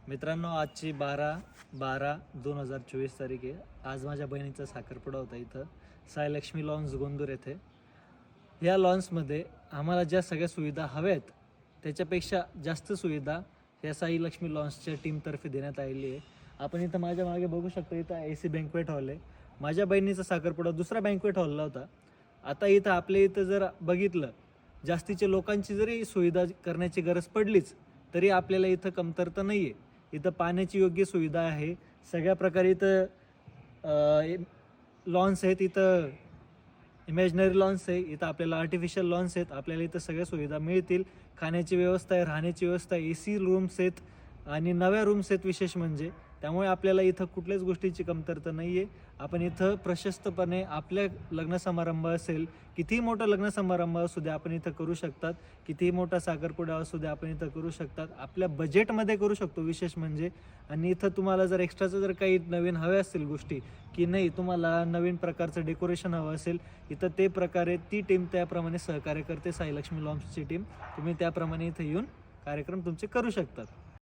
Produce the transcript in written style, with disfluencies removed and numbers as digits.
मित्रांनो, आजची 12/12/2024 तारीख आहे. आज माझ्या बहिणीचा साखरपुडा होता इथं साईलक्ष्मी लॉन्स गोंदूर येथे. या लॉन्समध्ये आम्हाला ज्या सगळ्या सुविधा हव्या आहेत त्याच्यापेक्षा जास्त सुविधा या साईलक्ष्मी लॉन्सच्या टीमतर्फे देण्यात आलेली आहे. आपण इथं माझ्या मागे बघू शकतो, इथं AC बँक्वेट हॉल आहे. माझ्या बहिणीचा साखरपुडा दुसरा बँक्वेट हॉलला होता. आता इथं आपल्या इथं जर बघितलं, जास्तीच्या लोकांची जरी सुविधा करण्याची गरज पडलीच तरी आपल्याला इथं कमतरता नाही आहे. इथं पाण्याची योग्य सुविधा आहे. सगळ्या प्रकारे इथं लॉन्स आहेत. इथं इमॅजिनरी लॉन्स आहे, इथं आपल्याला आर्टिफिशियल लॉन्स आहेत. आपल्याला इथं सगळ्या सुविधा मिळतील. खाण्याची व्यवस्था आहे, राहण्याची व्यवस्था आहे, AC रूम्स आहेत आणि नव्या रूम्स आहेत विशेष म्हणजे. त्यामुळे आपल्याला इथं कुठल्याच गोष्टीची कमतरता नाही आहे. आपण इथं प्रशस्तपणे आपल्या लग्न समारंभ असेल, कितीही मोठा लग्न समारंभ असू द्या आपण इथं करू शकतात. कितीही मोठा साखरपुडा असू द्या आपण इथं करू शकतात. आपल्या बजेटमध्ये करू शकतो विशेष म्हणजे. आणि इथं तुम्हाला जर एक्स्ट्राचं जर काही नवीन हवे असतील गोष्टी, की नाही तुम्हाला नवीन प्रकारचं डेकोरेशन हवं असेल, इथं ते प्रकारे ती टीम त्याप्रमाणे सहकार्य करते. साईलक्ष्मी लॉन्सची टीम, तुम्ही त्याप्रमाणे इथं येऊन कार्यक्रम तुमचे करू शकतात.